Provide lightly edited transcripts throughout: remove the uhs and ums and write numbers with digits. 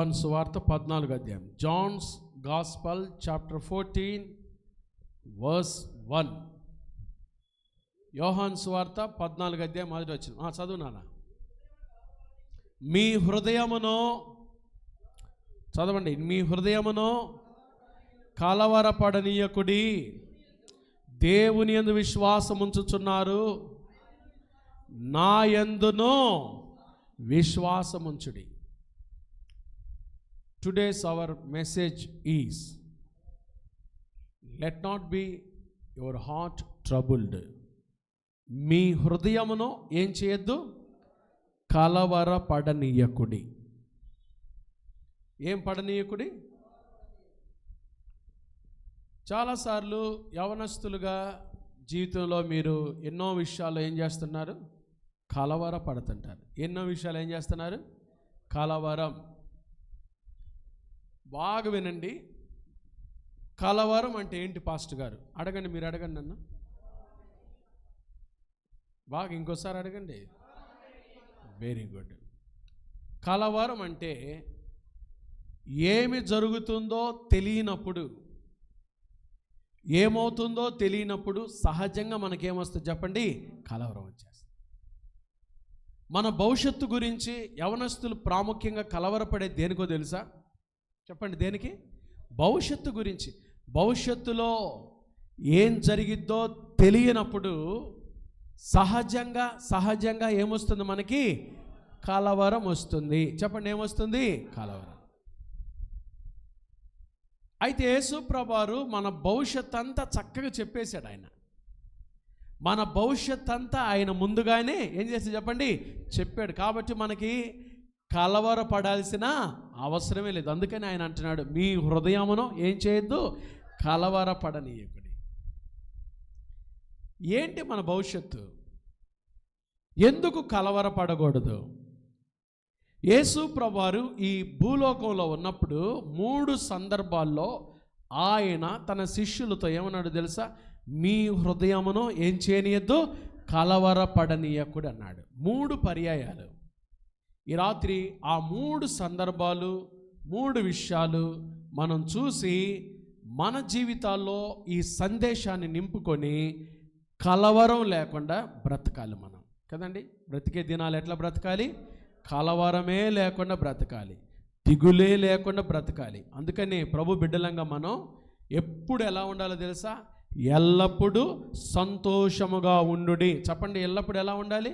యోహాను సువార్త 14వ అధ్యాయం. John's gospel chapter 14 verse 1. యోహాను సువార్త 14వ అధ్యాయం మొదటి వచనం. చదువు నాన్న. మీ హృదయమును చదవండి. మీ హృదయమును కలవరపడనీయకుడి, దేవుని యందు విశ్వాసముంచుచున్నారు, నా యందును విశ్వాసముంచుడి. Today's our message is, let not be your heart troubled. మీ హృదయమును ఏం చేయొద్దు? కలవరపడనీయకుడి. ఏం పడనీయకుడి? చాలాసార్లు యవనస్తులుగా జీవితంలో మీరు ఎన్నో విషయాలు ఏం చేస్తున్నారు? కలవరపడుతుంటారు. ఎన్నో విషయాలు ఏం చేస్తున్నారు? కలవరం. బాగా వినండి. కలవరం అంటే ఏంటి పాస్టర్ గారు? అడగండి, మీరు అడగండి నన్ను. బాగా ఇంకోసారి అడగండి. Very good. కలవరం అంటే ఏమి జరుగుతుందో తెలియనప్పుడు, ఏమవుతుందో తెలియనప్పుడు సహజంగా మనకేమొస్తుంది చెప్పండి? కలవరం వచ్చేస్తుంది. మన భవిష్యత్తు గురించి యవనస్తులు ప్రాముఖ్యంగా కలవరపడే దేనికో తెలుసా? చెప్పండి, దేనికి? భవిష్యత్తు గురించి. భవిష్యత్తులో ఏం జరిగిద్దో తెలియనప్పుడు సహజంగా ఏమొస్తుంది మనకి? కలవరం వస్తుంది. చెప్పండి, ఏమొస్తుంది? కలవరం. అయితే యేసు ప్రభువారు మన భవిష్యత్ అంతా చక్కగా చెప్పేశాడు. ఆయన మన భవిష్యత్ అంతా ఆయన ముందుగానే ఏం చేసి చెప్పండి? చెప్పాడు. కాబట్టి మనకి కలవరపడాల్సిన అవసరమే లేదు. అందుకని ఆయన అంటున్నాడు, మీ హృదయమును ఏం చేయొద్దు? కలవరపడనీయకుడి. ఏంటి మన భవిష్యత్తు? ఎందుకు కలవరపడకూడదు? యేసు ప్రభువారు ఈ భూలోకంలో ఉన్నప్పుడు 3 సందర్భాల్లో ఆయన తన శిష్యులతో ఏమన్నాడు తెలుసా? మీ హృదయమును ఏం చేయనీయద్దు? కలవరపడనీయకుడు అన్నాడు. 3 పర్యాయాలు. ఈ రాత్రి ఆ 3 సందర్భాలు, 3 విషయాలు మనం చూసి మన జీవితాల్లో ఈ సందేశాన్ని నింపుకొని కలవరం లేకుండా బ్రతకాలి మనం కదండి. బ్రతికే దినాలు ఎట్లా బ్రతకాలి? కలవరమే లేకుండా బ్రతకాలి, దిగులే లేకుండా బ్రతకాలి. అందుకని ప్రభు బిడ్డలంగా మనం ఎప్పుడు ఎలా ఉండాలో తెలుసా? ఎల్లప్పుడూ సంతోషముగా ఉండుడి. చెప్పండి, ఎల్లప్పుడు ఎలా ఉండాలి?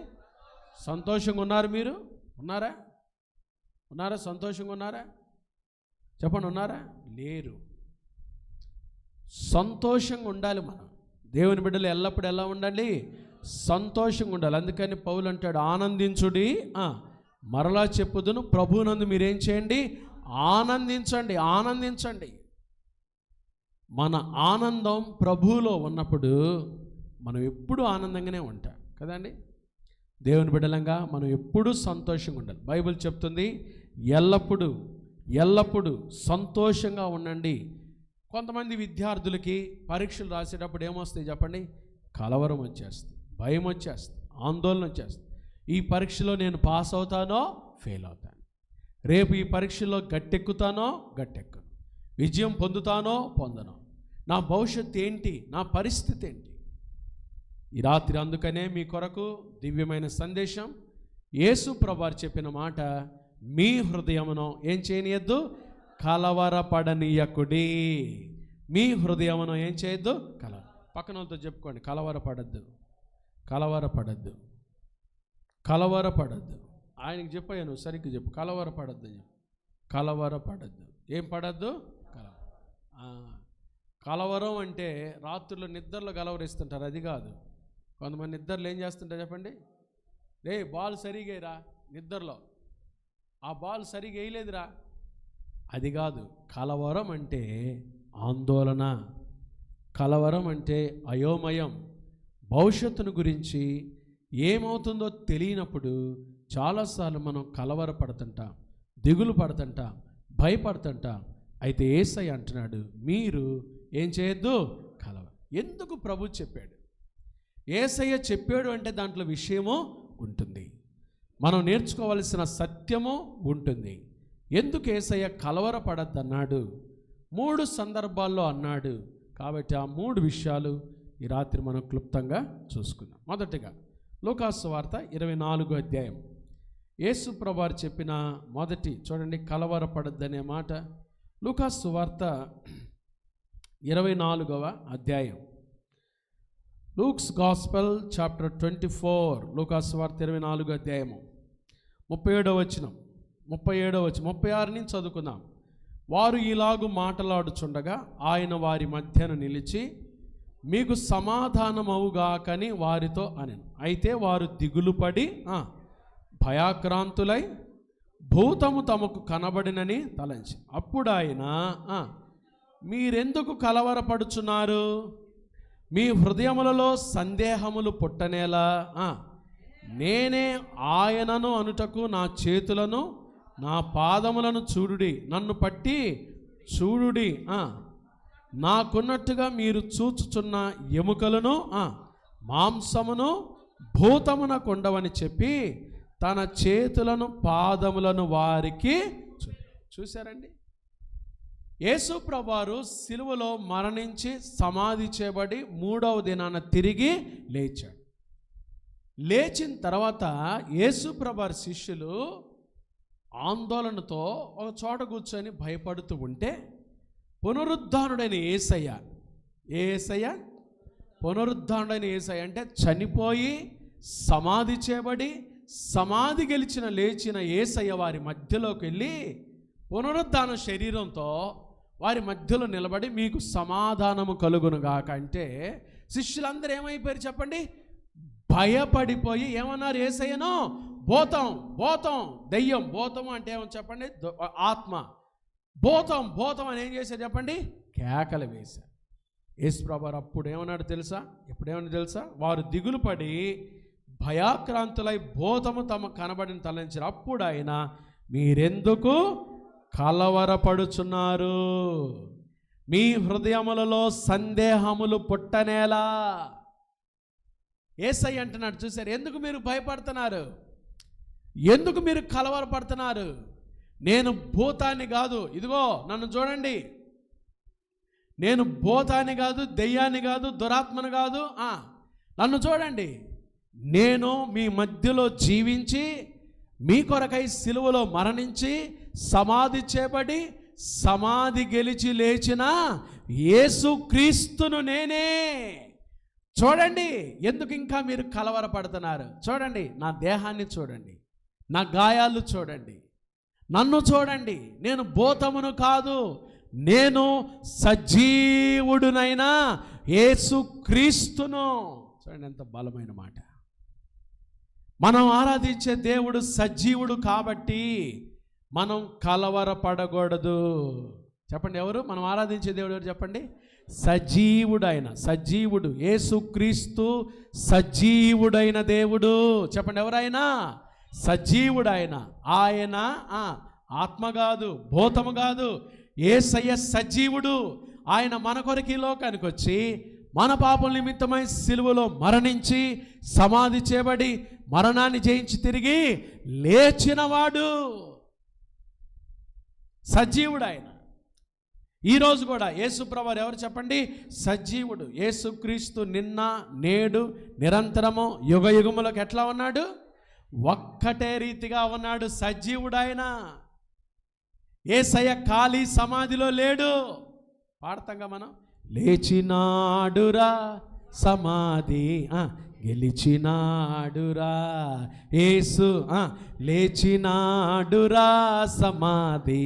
సంతోషంగా ఉన్నారు మీరు? ఉన్నారా? సంతోషంగా ఉన్నారా? చెప్పండి, ఉన్నారా? లేరు. సంతోషంగా ఉండాలి మనం. దేవుని బిడ్డలు ఎల్లప్పుడు ఎలా ఉండాలి? సంతోషంగా ఉండాలి. అందుకని పౌలు అంటాడు, ఆనందించుడి. మరలా చెప్పుదును, ప్రభువునందు మీరేం చేయండి? ఆనందించండి. మన ఆనందం ప్రభువులో ఉన్నప్పుడు మనం ఎప్పుడూ ఆనందంగానే ఉంటాం కదండి. దేవుని బిడ్డలంగా మనం ఎప్పుడూ సంతోషంగా ఉండాలి. బైబిల్ చెప్తుంది, ఎల్లప్పుడూ సంతోషంగా ఉండండి. కొంతమంది విద్యార్థులకి పరీక్షలు రాసేటప్పుడు ఏమొస్తాయి చెప్పండి? కలవరం వచ్చేస్తుంది, భయం వచ్చేస్తుంది, ఆందోళన వచ్చేస్తుంది. ఈ పరీక్షలో నేను పాస్ అవుతానో ఫెయిల్ అవుతాను, రేపు ఈ పరీక్షలో గట్టెక్కుతానో గట్టెక్కను, విజయం పొందను, నా భవిష్యత్తు ఏంటి, నా పరిస్థితి ఏంటి? ఈ రాత్రి అందుకనే మీ కొరకు దివ్యమైన సందేశం. యేసు ప్రభువారు చెప్పిన మాట, మీ హృదయమును ఏం చేయనీయద్దు? కలవరపడనీయకుడి. మీ హృదయమును ఏం చేయొద్దు? పక్కనతో చెప్పుకోండి, కలవరపడద్దు. ఆయనకి చెప్పాను, సరిగ్గా చెప్పు. కలవరపడద్దు. ఏం పడద్దు? కలవరం అంటే రాత్రుల్లో నిద్రలో కలవరిస్తుంటారు, అది కాదు. కొంతమంది నిద్రలో ఏం చేస్తుంటారు చెప్పండి? బాల్ సరిగా వేయరా, నిద్రలో ఆ బాల్ సరిగా వేయలేదురా, అది కాదు. కలవరం అంటే ఆందోళన, కలవరం అంటే అయోమయం. భవిష్యత్తును గురించి ఏమవుతుందో తెలియనప్పుడు చాలాసార్లు మనం కలవరపడుతుంటాం, దిగులు పడుతుంటాం, భయపడుతుంటాం. అయితే యేసయ్య అంటున్నాడు, మీరు ఏం చేయొద్దు? ఎందుకు ప్రభు చెప్పాడు? యేసయ్య చెప్పాడు అంటే దాంట్లో విషయము ఉంటుంది, మనం నేర్చుకోవాల్సిన సత్యము ఉంటుంది. ఎందుకు యేసయ్య కలవరపడద్దన్నాడు? 3 సందర్భాల్లో అన్నాడు. కాబట్టి ఆ 3 విషయాలు ఈ రాత్రి మనం క్లుప్తంగా చూసుకుందాం. మొదటిగా లూకాసు వార్త 24వ అధ్యాయం. యేసు ప్రభువారు చెప్పిన మొదటి చూడండి, కలవరపడద్దనే మాట. లూకాసు వార్త 24వ అధ్యాయం. Luke's gospel chapter 24. లూకాసు వార్త 24వ అధ్యాయము 37వ వచనం, 37వ వచనం, 36 నుంచి చదువుకుందాం. వారు ఇలాగు మాట్లాడుచుండగా ఆయన వారి మధ్యన నిలిచి, మీకు సమాధానమవుగాకని వారితో అనెను. అయితే వారు దిగులుపడి భయాక్రాంతులై భూతము తమకు కనబడినని తలంచి, అప్పుడు ఆయన, మీరెందుకు కలవరపడుచున్నారు? మీ హృదయములలో సందేహములు పుట్టనేలా? నేనే ఆయనను అనుటకు నా చేతులను నా పాదములను చూడుడి, నన్ను పట్టి చూడుడి, నాకున్నట్టుగా మీరు చూచుచున్న ఎముకలను మాంసమును భూతమునకు ఉండవని చెప్పి తన చేతులను పాదములను వారికి చూశారండి. యేసు ప్రభువారు సిలువలో మరణించి సమాధి చేయబడి 3వ దినాన తిరిగి లేచాడు. లేచిన తర్వాత యేసు ప్రభువారి శిష్యులు ఆందోళనతో ఒక చోట కూర్చొని భయపడుతూ ఉంటే, పునరుద్ధానుడైన యేసయ్య, పునరుద్ధానుడైన యేసయ్య అంటే చనిపోయి సమాధి చేయబడి సమాధి గెలిచిన లేచిన యేసయ్య వారి మధ్యలోకి వెళ్ళి పునరుద్ధాన శరీరంతో వారి మధ్యలో నిలబడి మీకు సమాధానము కలుగునుగాక అంటే, శిష్యులందరూ ఏమైపోయారు చెప్పండి? భయపడిపోయి ఏమన్నారు? యేసయ్యను భూతం, భూతం, దెయ్యం. భూతం అంటే ఏమని చెప్పండి? ఆత్మ. భూతం అని ఏం చేశారు చెప్పండి? కేకలు వేశారు. యేసు ప్రభువారు అప్పుడు ఏమన్నాడు తెలుసా? ఎప్పుడేమన్నా తెలుసా? వారు దిగులు పడి భయాక్రాంతులై భూతము తమ కనబడిన తలంచారు. అప్పుడు ఆయన, మీరెందుకు కలవరపడుచున్నారు? మీ హృదయములలో సందేహములు పుట్టనేలా? యేసయ్య అంటున్నాడు చూశారు, ఎందుకు మీరు భయపడుతున్నారు? ఎందుకు మీరు కలవరపడుతున్నారు? నేను భూతాన్ని కాదు, ఇదిగో నన్ను చూడండి, నేను భూతాన్ని కాదు, దెయ్యాన్ని కాదు, దురాత్మను కాదు, నన్ను చూడండి. నేను మీ మధ్యలో జీవించి మీ కొరకై సిలువలో మరణించి సమాధి చేయబడి సమాధి గెలిచి లేచిన యేసుక్రీస్తును నేనే. చూడండి, ఎందుకు ఇంకా మీరు కలవరపడుతున్నారు? చూడండి, నా దేహాన్ని చూడండి, నా గాయాలు చూడండి, నన్ను చూడండి. నేను భూతమును కాదు, నేను సజీవుడునైన యేసుక్రీస్తును. చూడండి ఎంత బలమైన మాట. మనం ఆరాధించే దేవుడు సజీవుడు కాబట్టి మనం కలవరపడకూడదు. చెప్పండి, ఎవరు మనం ఆరాధించే దేవుడు? ఎవరు చెప్పండి? సజీవుడు. ఆయన సజీవుడు. యేసుక్రీస్తు సజీవుడైన దేవుడు. చెప్పండి, ఎవరైనా సజీవుడు. ఆయన ఆత్మ కాదు, భూతము కాదు. యేసయ్య సజీవుడు. ఆయన మన కొరకు ఈ లోకానికి వచ్చి మన పాపల నిమిత్తమై సిలువలో మరణించి సమాధి చేయబడి మరణాన్ని జయించి తిరిగి లేచినవాడు. సజీవుడు ఆయన. ఈరోజు కూడా యేసు ప్రభువారు ఎవరు చెప్పండి? సజీవుడు. యేసుక్రీస్తు నిన్న నేడు నిరంతరము యుగ యుగములకు ఎట్లా ఉన్నాడు? ఒక్కటే రీతిగా ఉన్నాడు. సజీవుడు ఆయన. యేసయ్య ఖాళీ సమాధిలో లేడు. పాడతాంగా మనం, లేచినాడురా సమాధి గెలిచినాడురా యేసు, లేచినాడురా సమాధి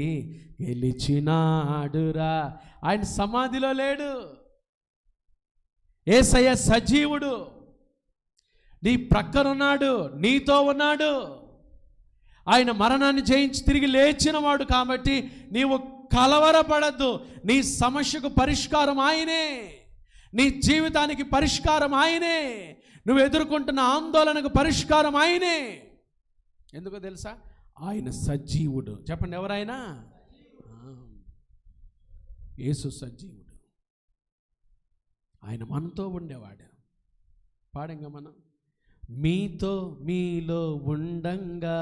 గెలిచినాడురా. ఆయన సమాధిలో లేడు. యేసయ్య సజీవుడు. నీ ప్రక్కనున్నాడు, నీతో ఉన్నాడు. ఆయన మరణాన్ని జయించి తిరిగి లేచినవాడు కాబట్టి నీవు కలవరపడద్దు. నీ సమస్యకు పరిష్కారం ఆయనే, నీ జీవితానికి పరిష్కారం ఆయనే, నువ్వు ఎదుర్కొంటున్న ఆందోళనకు పరిష్కారం ఆయనే. ఎందుకో తెలుసా? ఆయన సజీవుడు. చెప్పండి, ఎవరైనా? యేసు సజీవుడు. ఆయన మనతో ఉండేవాడు. పాడంగా మనం, మీతో మీలో ఉండంగా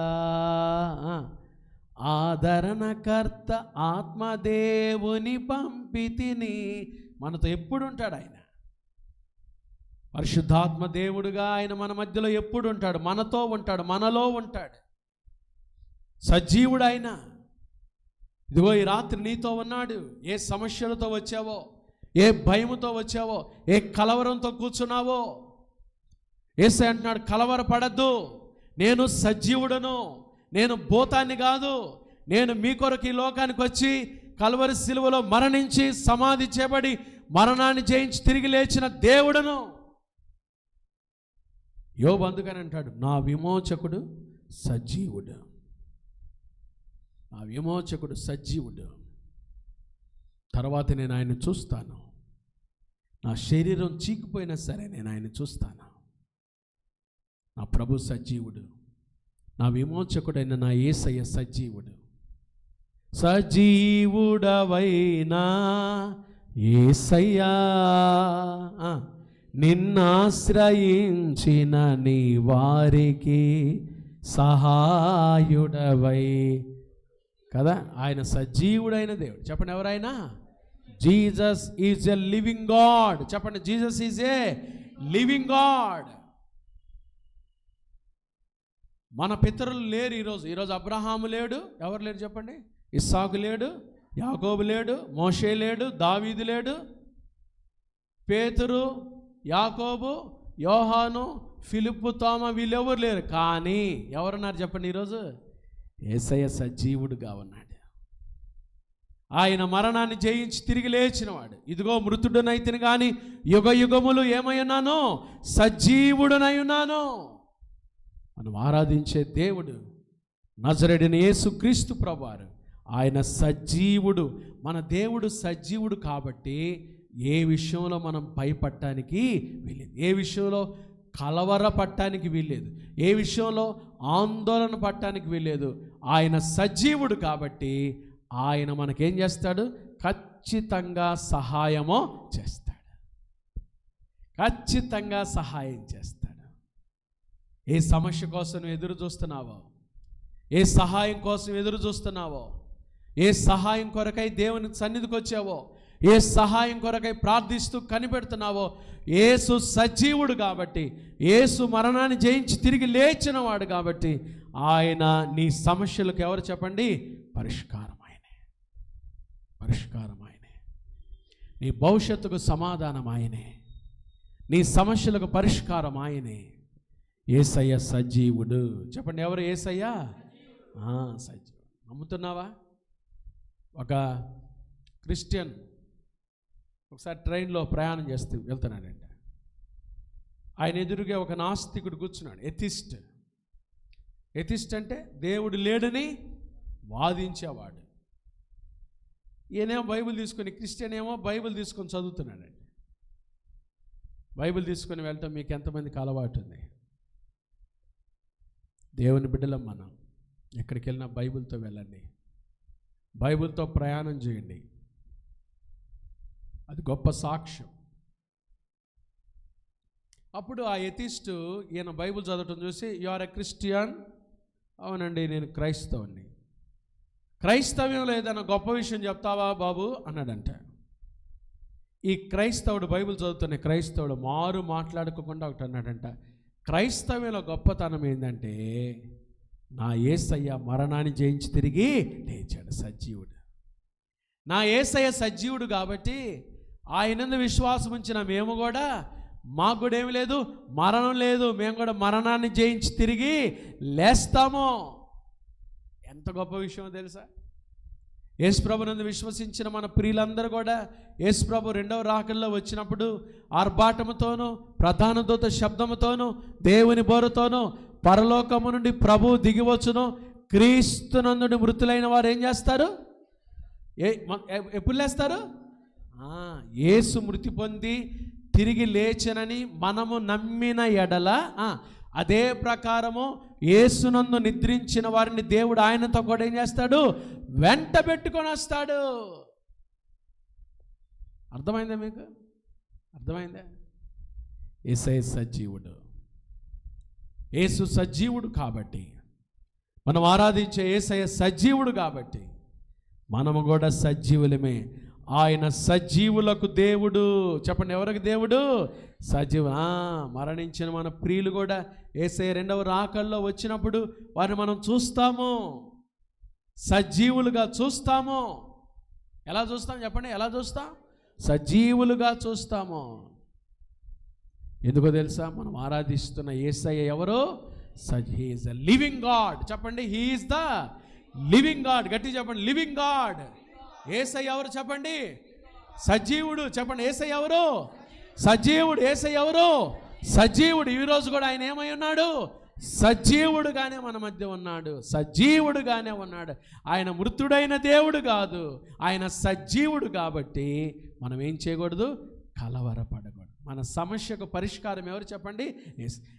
ఆదరణకర్త ఆత్మదేవుని పంపితిని. మనతో ఎప్పుడు ఉంటాడు ఆయన? పరిశుద్ధాత్మ దేవుడుగా ఆయన మన మధ్యలో ఎప్పుడు ఉంటాడు? మనతో ఉంటాడు, మనలో ఉంటాడు. సజీవుడు ఆయన. ఇదిగో ఈ రాత్రి నీతో ఉన్నాడు. ఏ సమస్యలతో వచ్చావో, ఏ భయముతో వచ్చావో, ఏ కలవరంతో కూర్చున్నావో, యేసయ్య అంటున్నాడు, కలవరపడద్దు, నేను సజీవుడను, నేను భూతాన్ని కాదు, నేను మీ కొరకు ఈ లోకానికి వచ్చి కల్వరి శిలువలో మరణించి సమాధి చేయబడి మరణాన్ని జయించి తిరిగి లేచిన దేవుడను. యోబు అందుకని అంటాడు, నా విమోచకుడు సజీవుడు, నా విమోచకుడు సజీవుడు. తర్వాత నేను ఆయన చూస్తాను. నా శరీరం చీకిపోయినా సరే నేను ఆయన చూస్తాను. నా ప్రభు సజీవుడు, నా విమోచకుడైన నా యేసయ్య సజీవుడు. సజీవుడవైనా యేసయ్యా, నిన్నాశ్రయించిన నీ వారికి సహాయుడవై. కదా, ఆయన సజీవుడైన దేవుడు. చెప్పండి, ఎవరైనా? Jesus is a living God. చెప్పండి, Jesus is a living God. మన పితరులు లేరు ఈరోజు అబ్రహాము లేడు. ఎవరు లేరు చెప్పండి? ఇస్సాకు లేడు, యాకోబు లేడు, మోషే లేడు, దావీదు లేడు, పేతురు, యాకోబు, యోహాను, ఫిలిప్పు, తోమ, వీళ్ళెవరు లేరు. కానీ ఎవరున్నారు చెప్పండి? ఈరోజు యేసయ్య సజీవుడుగా ఉన్నాడు. ఆయన మరణాన్ని జయించి తిరిగి లేచినవాడు. ఇదిగో మృతుడునైతిని కానీ యుగ యుగములు ఏమై ఉన్నాను? సజీవుడునై ఉన్నాను. మనం ఆరాధించే దేవుడు నజరేయుడైన యేసుక్రీస్తు ప్రభువారు. ఆయన సజీవుడు. మన దేవుడు సజీవుడు కాబట్టి ఏ విషయంలో మనం భయపడటానికి వీల్లేదు, ఏ విషయంలో కలవరపడటానికి వీల్లేదు, ఏ విషయంలో ఆందోళన పడటానికి వీల్లేదు. ఆయన సజీవుడు కాబట్టి ఆయన మనకేం చేస్తాడు? ఖచ్చితంగా సహాయమో చేస్తాడు, ఖచ్చితంగా సహాయం చేస్తాడు. ఏ సమస్య కోసం ఎదురు చూస్తున్నావో, ఏ సహాయం కోసం ఎదురు చూస్తున్నావో, ఏ సహాయం కొరకై దేవుని సన్నిధికి వచ్చావో, ఏ సహాయం కొరకై ప్రార్థిస్తూ కనిపెడుతున్నావో, యేసు సజీవుడు కాబట్టి, యేసు మరణాన్ని జయించి తిరిగి లేచినవాడు కాబట్టి ఆయన నీ సమస్యలకు ఎవరు చెప్పండి? పరిష్కారం ఆయనే, పరిష్కారం ఆయనే. నీ భవిష్యత్తుకు సమాధానం ఆయనే, నీ సమస్యలకు పరిష్కారం ఆయనే. యేసయ్య సజీవుడు. చెప్పండి, ఎవరు? యేసయ్య సజీవుడు. నమ్ముతున్నావా? ఒక క్రిస్టియన్ ఒకసారి ట్రైన్లో ప్రయాణం చేస్తూ వెళ్తున్నాడంట. ఆయన ఎదురుగా ఒక నాస్తికుడు కూర్చున్నాడు, ఎథిస్ట్. ఎథిస్ట్ అంటే దేవుడు లేడని వాదించేవాడు. ఈయనేమో బైబిల్ తీసుకొని, క్రిస్టియన్ ఏమో బైబిల్ తీసుకొని చదువుతున్నాడండి. బైబిల్ తీసుకొని వెళ్ళటం మీకు ఎంతమందికి అలవాటు ఉంది? దేవుని బిడ్డలం మనం. ఎక్కడికి వెళ్ళినా బైబిల్తో వెళ్ళండి, బైబిల్తో ప్రయాణం చేయండి. అది గొప్ప సాక్ష్యం. అప్పుడు ఆ ఎథిస్టు ఈయన బైబిల్ చదవటం చూసి, యు ఆర్ ఎ క్రిస్టియన్. అవునండి, నేను క్రైస్తవుని. క్రైస్తవ్యంలో ఏదైనా గొప్ప విషయం చెప్తావా బాబు అన్నాడంట. ఈ క్రైస్తవుడు బైబిల్ చదువుతున్న క్రైస్తవుడు మారు మాట్లాడుకోకుండా ఒకటి అన్నాడంట, క్రైస్తవ్యంలో గొప్పతనం ఏంటంటే నా యేసయ్య మరణాన్ని జయించి తిరిగి లేచాడు, సజీవుడు. నా యేసయ్య సజీవుడు కాబట్టి ఆయనందు విశ్వాసం ఉంచిన మేము కూడా, మాకు కూడా ఏమి లేదు, మరణం లేదు, మేము కూడా మరణాన్ని జయించి తిరిగి లేస్తాము. ఎంత గొప్ప విషయమో తెలుసా? యేసుప్రభునందు విశ్వసించిన మన ప్రియులందరూ కూడా యేసుప్రభు రెండవ రాకల్లో వచ్చినప్పుడు ఆర్భాటముతోనూ ప్రధాన దూత శబ్దముతోనూ దేవుని బోరుతోనూ పరలోకము నుండి ప్రభు దిగివచ్చును. క్రీస్తునందుడి మృతులైన వారు ఏం చేస్తారు? ఎప్పుడు లేస్తారు? యేసు మృతి పొంది తిరిగి లేచనని మనము నమ్మిన ఎడల అదే ప్రకారము యేసునందు నిద్రించిన వారిని దేవుడు ఆయనతో కూడా ఏం చేస్తాడు? వెంట పెట్టుకొని వస్తాడు. అర్థమైందా మీకు? అర్థమైందా? యేసయ్య సజీవుడు. యేసు సజీవుడు కాబట్టి మనం ఆరాధించే యేసయ్య సజీవుడు కాబట్టి మనము కూడా సజీవులమే. ఆయన సజీవులకు దేవుడు. చెప్పండి, ఎవరికి దేవుడు? సజీవు. మరణించిన మన ప్రియులు కూడా యేసయ్య రెండవ రాకల్లో వచ్చినప్పుడు వారిని మనం చూస్తాము, సజీవులుగా చూస్తాము. ఎలా చూస్తాం చెప్పండి? ఎలా చూస్తాం? సజీవులుగా చూస్తాము. ఎందుకో తెలుసా? మనం ఆరాధిస్తున్న యేసయ్య ఎవరు? He is the living God. చెప్పండి, he is the living God. గట్టి చెప్పండి, లివింగ్ గాడ్. యేసయ్య ఎవరు చెప్పండి? సజీవుడు. చెప్పండి, యేసయ్య ఎవరు? సజీవుడు. యేసయ్య ఎవరు? సజీవుడు. ఈరోజు కూడా ఆయన ఏమై ఉన్నాడు? సజీవుడుగానే మన మధ్య ఉన్నాడు. సజీవుడుగానే ఉన్నాడు. ఆయన మృతుడైన దేవుడు కాదు, ఆయన సజీవుడు. కాబట్టి మనం ఏం చేయకూడదు? కలవరపడకూడదు. మన సమస్యకు పరిష్కారం ఎవరు చెప్పండి?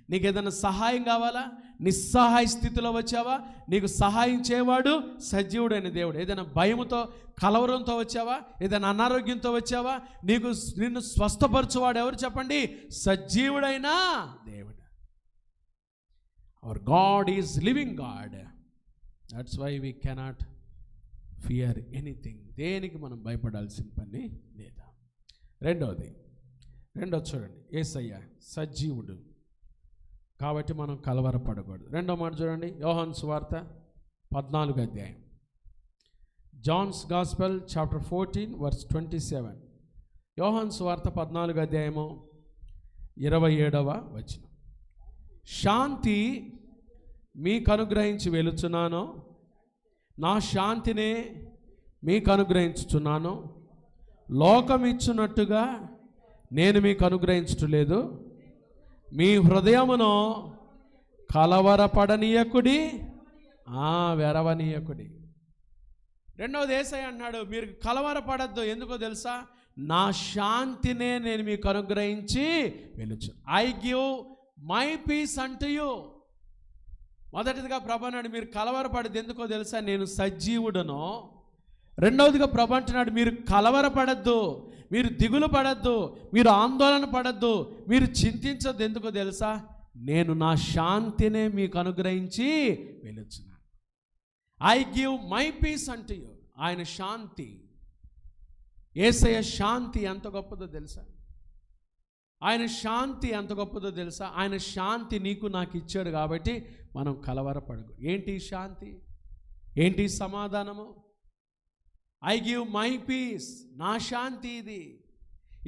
నీకు ఏదైనా సహాయం కావాలా? నిస్సహాయ స్థితిలో వచ్చావా? నీకు సహాయం చేయవాడు సజీవుడైన దేవుడు. ఏదైనా భయముతో కలవరంతో వచ్చావా? ఏదైనా అనారోగ్యంతో వచ్చావా? నిన్ను స్వస్థపరచువాడు ఎవరు చెప్పండి? సజీవుడైన దేవుడు. Our God is living God. That's why we cannot fear anything. దేనికి మనం భయపడాల్సిన పని లేదా. రెండోది చూడండి, యేసయ్య సజీవుడు కాబట్టి మనం కలవరపడకూడదు. రెండో మాట చూడండి, యోహాను సువార్త 14వ అధ్యాయం. John's gospel chapter 14 verse 27. యోహాను సువార్త 14వ అధ్యాయము 27వ వచనం. శాంతి మీకు అనుగ్రహించి వెలుచున్నాను, నా శాంతినే మీకు అనుగ్రహించుచున్నాను. లోకం ఇచ్చున్నట్టుగా నేను మీకు అనుగ్రహించట్లేదు. మీ హృదయమును కలవరపడనీయకుడి, వెరవనీయకుడి. రెండవది యేసయ్య అన్నాడు, మీరు కలవరపడద్దు. ఎందుకో తెలుసా? నా శాంతినే నేను మీకు అనుగ్రహించి వెలుచు. I give my peace unto you. మొదటిదిగా ప్రభు అన్నాడు, మీరు కలవరపడద్దు. ఎందుకో తెలుసా? నేను సజీవుడను. రెండవదిగా ప్రభు అంటున్నాడు, మీరు కలవరపడద్దు, మీరు దిగులు పడద్దు, మీరు ఆందోళన పడద్దు, మీరు చింతించద్దు. ఎందుకో తెలుసా? నేను నా శాంతినే మీకు అనుగ్రహించి వెలుచున్నాను. I give my peace unto you. ఆయన శాంతి, యేసయ్య శాంతి ఎంత గొప్పదో తెలుసా? ఆయన శాంతి ఎంత గొప్పదో తెలుసా? ఆయన శాంతి నీకు నాకు ఇచ్చాడు కాబట్టి మనం కలవరపడకు. ఏంటి శాంతి? ఏంటి సమాధానము? I give my peace. నా శాంతి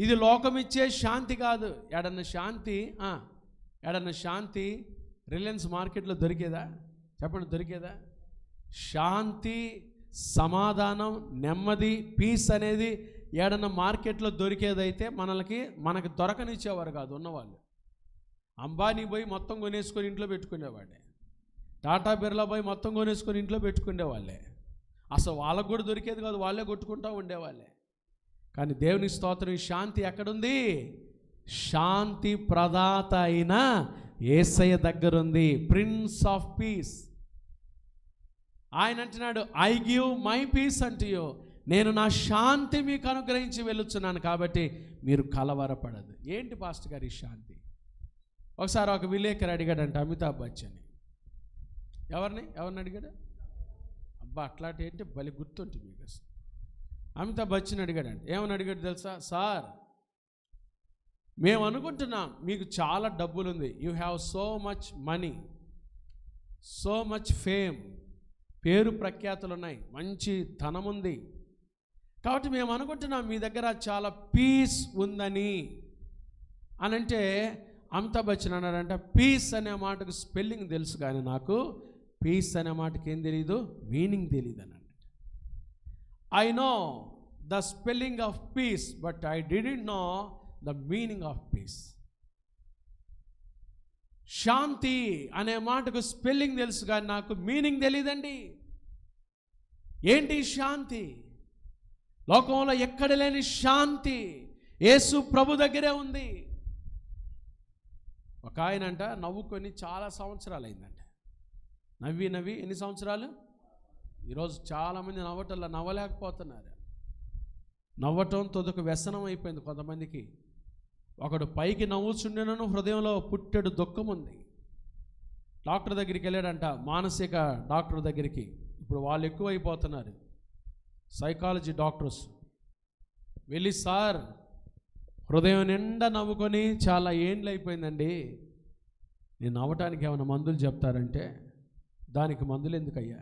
ఇది లోకం ఇచ్చే శాంతి కాదు. ఎడన్న శాంతి రిలయన్స్ మార్కెట్లో దొరికేదా? చెప్పండి, దొరికేదా? శాంతి, సమాధానం, నెమ్మది, పీస్ అనేది ఏడన్న మార్కెట్లో దొరికేదైతే మనకు దొరకనిచ్చేవారు కాదు ఉన్నవాళ్ళు. అంబానీ పోయి మొత్తం కొనేసుకొని ఇంట్లో పెట్టుకునేవాడే, టాటా బిర్లా పోయి మొత్తం కొనేసుకొని ఇంట్లో పెట్టుకునేవాళ్ళే. అసలు వాళ్ళకు కూడా దొరికేది కాదు, వాళ్ళే కొట్టుకుంటూ ఉండేవాళ్ళే. కానీ దేవుని స్తోత్రం, శాంతి ఎక్కడుంది? శాంతి ప్రదాత అయిన యేసయ్య దగ్గర ఉంది. Prince of peace. ఆయన అంటున్నాడు, I give my peace unto you. నేను నా శాంతి మీకు అనుగ్రహించి వెళుచున్నాను కాబట్టి మీరు కలవరపడదు. ఏంటి పాస్టర్ గారి శాంతి? ఒకసారి ఒక విలేకరు అడిగాడంట అమితాబ్ బచ్చన్. ఎవరిని అడిగాడు? అబ్బా, అట్లాంటి ఏంటి బలి గుర్తుంటుంది మీకు. అసలు అమితాబ్ బచ్చన్ అడిగాడంట. ఏమని అడిగాడు తెలుసా? సార్, మేము అనుకుంటున్నాం మీకు చాలా డబ్బులుంది, you have so much money, so much fame, పేరు ప్రఖ్యాతులు ఉన్నాయి, మంచి ధనం ఉంది, కాబట్టి మేము అనుకుంటున్నాం మీ దగ్గర చాలా పీస్ ఉందని. అని అంటే అమితాబ్ బచ్చన్ అన్నాడంట, పీస్ అనే మాటకు స్పెల్లింగ్ తెలుసు కానీ నాకు పీస్ అనే మాటకి ఏం తెలీదు, మీనింగ్ తెలియదు అని అన్నట్టు. I know the spelling of peace but I didn't know the meaning of peace. శాంతి అనే మాటకు స్పెల్లింగ్ తెలుసు కానీ నాకు మీనింగ్ తెలియదండి. ఏంటి శాంతి? లోకంలో ఎక్కడ లేని శాంతి యేసు ప్రభు దగ్గరే ఉంది. ఒక ఆయన అంట నవ్వుకొని చాలా సంవత్సరాలు అయిందంట. నవ్వి ఎన్ని సంవత్సరాలు? ఈరోజు చాలామంది నవ్వలేకపోతున్నారు. నవ్వటం తొదకు వ్యసనం అయిపోయింది కొంతమందికి. ఒకడు పైకి నవ్వుచుండెనను హృదయంలో పుట్టెడు దుఃఖం ఉంది. డాక్టర్ దగ్గరికి వెళ్ళాడంట, మానసిక డాక్టర్ దగ్గరికి. ఇప్పుడు వాళ్ళు ఎక్కువైపోతున్నారు, సైకాలజీ డాక్టర్స్. వెళ్ళి, సార్ హృదయం నిండా నవ్వుకొని చాలా ఏండ్లు అయిపోయిందండి, నేను నవ్వటానికి ఏమైనా మందులు చెప్తారంటే, దానికి మందులు ఎందుకయ్యా,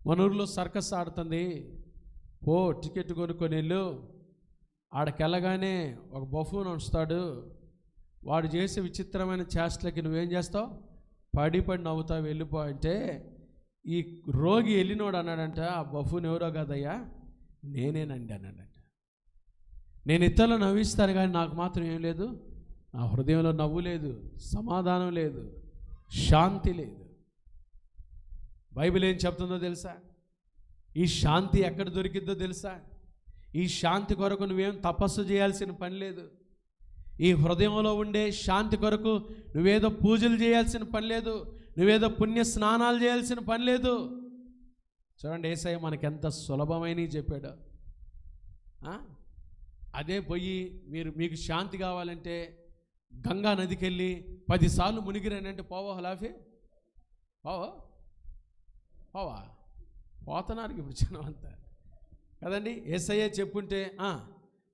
మన ఊరిలో సర్కస్ ఆడుతుంది, ఓ టికెట్ కొనుక్కొని వెళ్ళు, ఆడకెళ్ళగానే ఒక బఫూన్ వస్తాడు, వాడు చేసే విచిత్రమైన చేష్టలకి నువ్వేం చేస్తావు, పడి నవ్వుతావు, వెళ్ళిపో అంటే, ఈ రోగి వెళ్ళినోడు అన్నాడంట, ఆ బఫూన్ ఎవరో కదయ్యా నేనేనండి అన్నాడంట. నేను ఇతరులు నవ్విస్తాను కానీ నాకు మాత్రం ఏం లేదు, నా హృదయంలో నవ్వు లేదు, సమాధానం లేదు, శాంతి లేదు. బైబిల్ ఏం చెప్తుందో తెలుసా? ఈ శాంతి ఎక్కడ దొరికిద్దో తెలుసా? ఈ శాంతి కొరకు నువ్వేం తపస్సు చేయాల్సిన పని లేదు. ఈ హృదయంలో ఉండే శాంతి కొరకు నువ్వేదో పూజలు చేయాల్సిన పని లేదు, నువ్వేదో పుణ్య స్నానాలు చేయాల్సిన పని లేదు. చూడండి, యేసయ్య మనకెంత సులభమైనవి చెప్పాడు. అదే పోయి మీకు శాంతి కావాలంటే గంగా నదికి వెళ్ళి 10 సార్లు మునిగిరానంటే పోవా హలాఫీ? పోవా పోతున్నారు ఇప్పుడు జనం అంతా కదండి. యేసయ్య చెప్పుంటే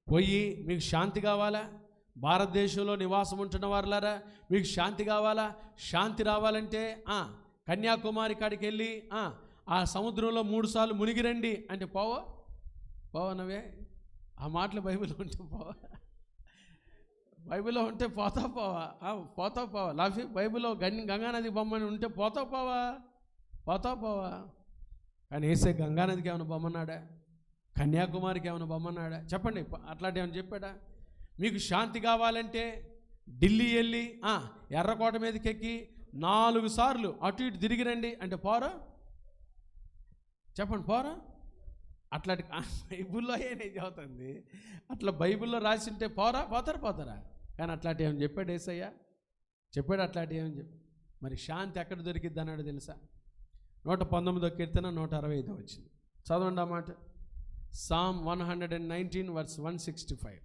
పోయి మీకు శాంతి కావాలా, భారతదేశంలో నివాసం ఉంటున్న వారులారా మీకు శాంతి కావాలా, శాంతి రావాలంటే కన్యాకుమారి కాడికి వెళ్ళి ఆ సముద్రంలో 3 సార్లు మునిగిరండి అంటే పోవనవే. ఆ మాటలు బైబిల్లో ఉంటే పోవా, బైబిల్లో ఉంటే పోతావా లాఫీ? బైబిల్లో గంగానది బొమ్మని ఉంటే పోవా. కానీ వేసే గంగానదికి ఏమైనా బొమ్మన్నాడా, కన్యాకుమారికి ఏమైనా బొమ్మన్నాడా? చెప్పండి, అట్లాంటి ఏమైనా చెప్పాడా? మీకు శాంతి కావాలంటే ఢిల్లీ వెళ్ళి ఎర్రకోట మీదకి ఎక్కి 4 సార్లు అటు ఇటు తిరిగిరండి అంటే పోరా? చెప్పండి, పోరా? అట్లాంటి బైబిల్లో ఏం చదువుతుంది, అట్లా బైబిల్లో రాసింటే పోతారా? కానీ అట్లాంటి ఏమని చెప్పాడు యేసయ్య? చెప్పాడు అట్లాంటి ఏమని చెప్పి. మరి శాంతి ఎక్కడ దొరికిద్ది అన్నాడు తెలుసా? 119వ కీర్తన 165 వచ్చింది. చదవండి ఆ మాట. Psalm 119 verse 165.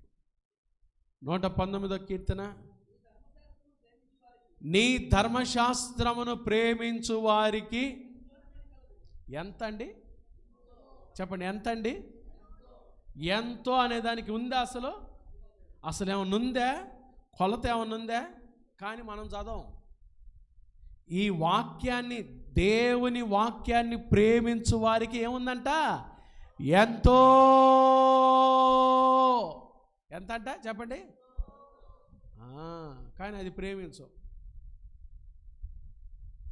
119వ కీర్తన. నీ ధర్మశాస్త్రమును ప్రేమించు వారికి ఎంత అండి? చెప్పండి, ఎంత అండి? ఎంతో అనేదానికి ఉందా అసలు ఏమన్నా ఉందా? కొలత ఏమన్నా ఉందా? కానీ మనం చదవం. ఈ వాక్యాన్ని, దేవుని వాక్యాన్ని ప్రేమించు వారికి ఏముందంట? ఎంతో. ఎంత అంట చెప్పండి? కానీ అది ప్రేమించు.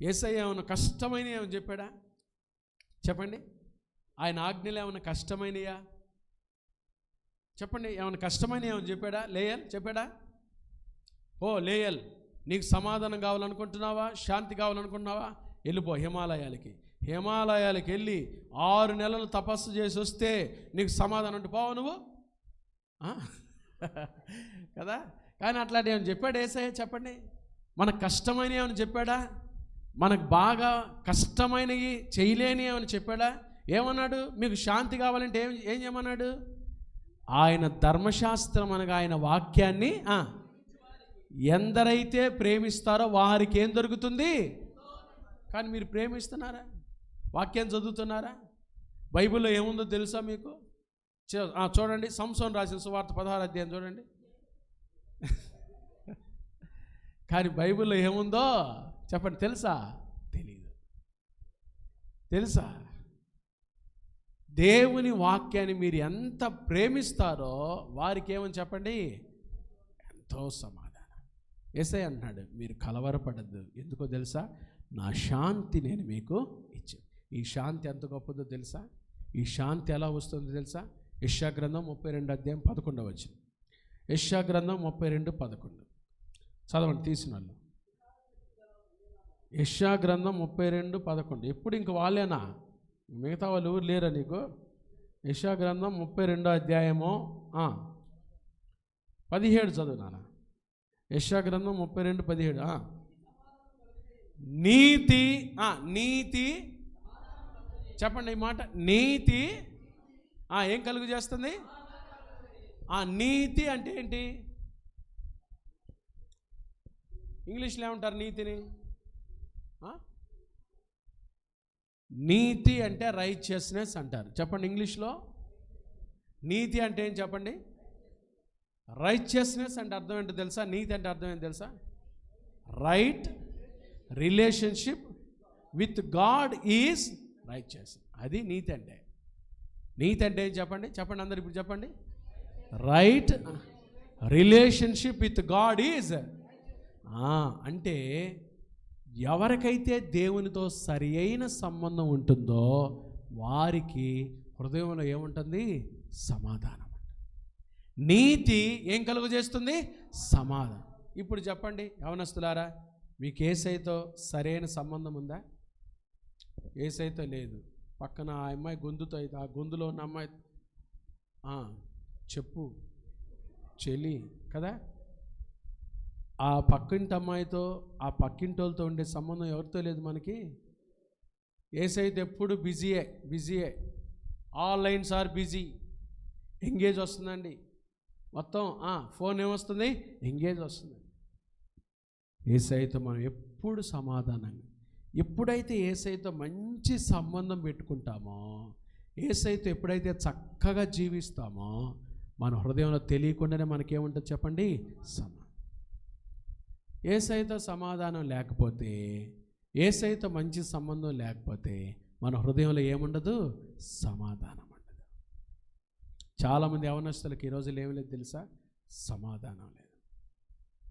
యేసయ్య ఏమన్నా కష్టమైన ఏమని చెప్పాడా? చెప్పండి, ఆయన ఆజ్ఞలు ఏమన్నా కష్టమైనయా? చెప్పండి, ఏమన్నా కష్టమైన ఏమని చెప్పాడా? లేయల్ చెప్పాడా? లేయల్, నీకు సమాధానం కావాలనుకుంటున్నావా, శాంతి కావాలనుకుంటున్నావా, వెళ్ళిపో హిమాలయాలకి వెళ్ళి 6 నెలలు తపస్సు చేసి వస్తే నీకు సమాధానం అంటే పోవా నువ్వు కదా? కానీ అట్లాంటి ఏమని చెప్పాడు యేసయ్య? చెప్పండి, మనకు కష్టమైన ఏమని చెప్పాడా? మనకు బాగా కష్టమైనవి చేయలేని ఏమని చెప్పాడా? ఏమన్నాడు? మీకు శాంతి కావాలంటే ఏం చేయమన్నాడు? ఆయన ధర్మశాస్త్రం అనగా ఆయన వాక్యాన్ని ఎందరైతే ప్రేమిస్తారో వారికి ఏం దొరుకుతుంది? కానీ మీరు ప్రేమిస్తున్నారా? వాక్యం చదువుతున్నారా? బైబిల్లో ఏముందో తెలుసా మీకు? చూడండి, సంసోను రాసిన సువార్త 16వ అధ్యాయం చూడండి. కానీ బైబిల్లో ఏముందో చెప్పండి, తెలుసా? తెలీదు. తెలుసా? దేవుని వాక్యాన్ని మీరు ఎంత ప్రేమిస్తారో వారికి ఏమని చెప్పండి? ఎంతో సమాధానం. యేసయ్య అంటున్నాడు, మీరు కలవరపడద్దు. ఎందుకో తెలుసా? నా శాంతి నేను మీకు ఇచ్చాను. ఈ శాంతి ఎంత గొప్పదో తెలుసా? ఈ శాంతి ఎలా వస్తుందో తెలుసా? యెషయా గ్రంథం 32వ అధ్యాయం 11వ వచనం. యెషయా గ్రంథం 32:11 చదవండి తీసిన వాళ్ళు. యెషయా గ్రంథం 32:11. ఎప్పుడు ఇంక వాళ్ళేనా? మిగతా వాళ్ళు ఊరు లేరా నీకు? యెషయా గ్రంథం 32వ అధ్యాయము 17 చదువు నాన్న. యెషయా గ్రంథం 32:17. నీతి నీతి చెప్పండి ఈ మాట. నీతి ఏం కలుగు చేస్తుంది? నీతి అంటే ఏంటి? ఇంగ్లీష్లో ఏమంటారు నీతిని? నీతి అంటే రైచియస్నెస్ అంటారు. చెప్పండి ఇంగ్లీష్లో. నీతి అంటే ఏం చెప్పండి? రైచియస్నెస్ అంటే అర్థం ఏంటో తెలుసా? నీతి అంటే అర్థం ఏంటో తెలుసా? Right relationship with God is righteous. అది నీతి అంటే. నీతి అంటే ఏం చెప్పండి? చెప్పండి అందరు ఇప్పుడు చెప్పండి. Right relationship with God is. అంటే ఎవరికైతే దేవునితో సరి అయిన సంబంధం ఉంటుందో వారికి హృదయంలో ఏముంటుంది? సమాధానం. నీతి ఏం కలుగు చేస్తుంది? సమాధానం. ఇప్పుడు చెప్పండి యవనస్తులారా, మీకు యేసయ్యతో సరైన సంబంధం ఉందా? యేసయ్యతో లేదు. పక్కన ఆ అమ్మాయి గొంతుతో అయితే ఆ గొంతులో ఉన్న అమ్మాయి చెప్పు చెలి కదా, ఆ పక్కింటి అమ్మాయితో ఆ పక్కింటి వాళ్ళతో ఉండే సంబంధం ఎవరితో లేదు మనకి. యేసయ్యతో ఎప్పుడు బిజీయే. All lines are busy. Engage వస్తుందండి మొత్తం. ఫోన్ ఏమొస్తుంది? ఎంగేజ్ వస్తుంది. యేసయ్యతో మనం ఎప్పుడు సమాధానంగా, ఎప్పుడైతే యేసయ్యతో మంచి సంబంధం పెట్టుకుంటామో, యేసయ్యతో ఎప్పుడైతే చక్కగా జీవిస్తామో మన హృదయంలో తెలియకుండానే మనకేముంటుంది చెప్పండి? సమాధానం. యేసయ్యతో సమాధానం లేకపోతే, యేసయ్యతో మంచి సంబంధం లేకపోతే మన హృదయంలో ఏముండదు? సమాధానం ఉండదు. చాలామంది యవనస్తులకి ఈ రోజులు ఏమి లేదు తెలుసా? సమాధానం లేదు.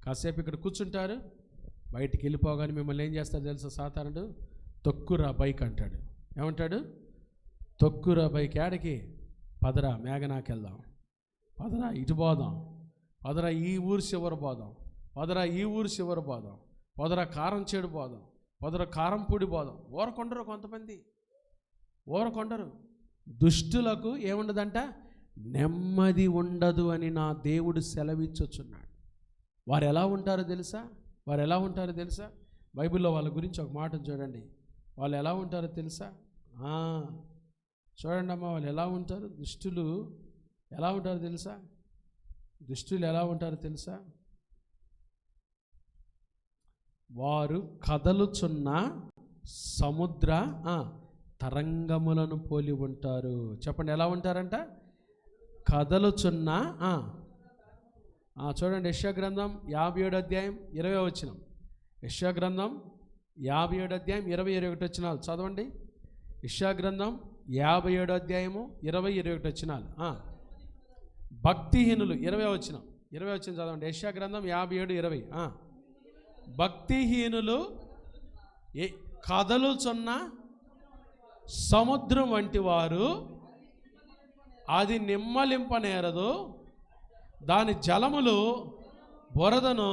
కాసేపు ఇక్కడ కూర్చుంటారు, బయటికి వెళ్ళిపోగానే మిమ్మల్ని ఏం చేస్తారు తెలుసా? సాతానుడు తొక్కురా బైక్ అంటాడు. ఏమంటాడు? తొక్కురా బైక్. ఏడకి? పదరా మేఘనాకి వెళ్దాం, పదరా ఇటు పోదాం, పదరా ఈ ఊరు చివరి పోదాం, పదరా ఈ ఊరు చివరి పోదాం, పదరా కారం చెడు పోదాం, పదరా కారం పొడి పోదాం. ఊరకొండరు కొంతమంది, ఊరకొండరు. దుష్టులకు ఏముండదంట? నెమ్మది ఉండదు అని నా దేవుడు సెలవిచ్చుచున్నాడు. వారు ఎలా ఉంటారో తెలుసా? బైబిల్లో వాళ్ళ గురించి ఒక మాట చూడండి. వాళ్ళు ఎలా ఉంటారో తెలుసా? చూడండి అమ్మా, వాళ్ళు ఎలా ఉంటారు? దుష్టులు ఎలా ఉంటారో తెలుసా? వారు కదలుచున్న సముద్ర తరంగములను పోలి ఉంటారు. చెప్పండి ఎలా ఉంటారంట? కదలుచున్న. చూడండి యెషయా గ్రంథం 57 అధ్యాయం 20 వచనం. యెషయా గ్రంథం 57 అధ్యాయం 20-21 వచనాలు చదవండి. యెషయా గ్రంథం 57 అధ్యాయము 20-21 వచనాలు. భక్తిహీనులు 20 వచనం చదవండి. యెషయా గ్రంథం 57-20. భక్తిహీనులు కదలుచున్న సముద్రం వంటి వారు, అది నిమ్మలింపనేరదు, దాని జలములు బురదను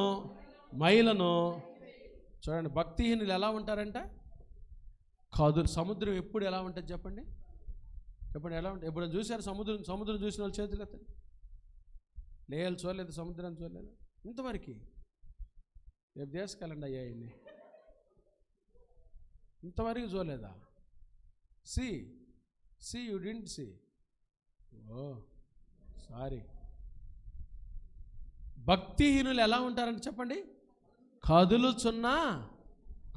మైలను. చూడండి భక్తిహీనులు ఎలా ఉంటారంట? సముద్రం ఎప్పుడు ఎలా ఉంటుంది చెప్పండి ఎలా ఉంటుంది? ఎప్పుడు చూశారు సముద్రం చూసిన వాళ్ళు చేతులు ఎత్తండి. లేయలు చూడలేదు, సముద్రాన్ని చూడలేదు ఇంతవరకు. రేపు తీసుకెళ్ళండి అయ్యా ఇన్ని. ఇంతవరకు చూడలేదా? See you didn't see. Oh sorry. భక్తిహీనులు ఎలా ఉంటారంటే చెప్పండి?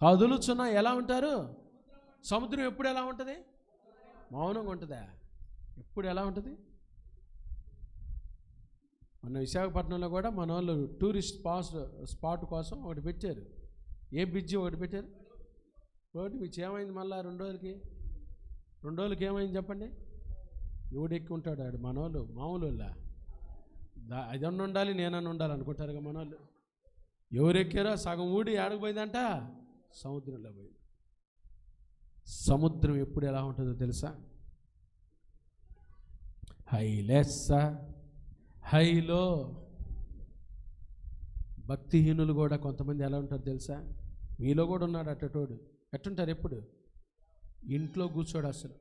కదులుచున్నా ఎలా ఉంటారు? సముద్రం ఎప్పుడు ఎలా ఉంటుంది? మౌనంగా ఉంటుందా? ఎప్పుడు ఎలా ఉంటుంది? మన విశాఖపట్నంలో కూడా మన వాళ్ళు టూరిస్ట్ స్పాట్ కోసం ఒకటి పెట్టారు. ఏ బ్రిడ్జి ఒకటి పెట్టారు. రోడ్డు మీకు ఏమైంది? మళ్ళీ 2 రోజులకి ఏమైంది చెప్పండి? ఎవడెక్కి ఉంటాడు ఆడు? మన వాళ్ళు మామూలు వాళ్ళ అదన్నా ఉండాలి, నేనన్నా ఉండాలి అనుకుంటారుగా మన వాళ్ళు. ఎవరెక్కారో సగం ఊడి ఆడకపోయిందంట, సముద్రంలో పోయింది. సముద్రం ఎప్పుడు ఎలా ఉంటుందో తెలుసా? హైలో. భక్తిహీనులు కూడా కొంతమంది ఎలా ఉంటారు తెలుసా? మీలో కూడా ఉన్నాడు అట్టటోడు. ఎట్టుంటారు? ఎప్పుడు ఇంట్లో కూర్చోడు అసలు.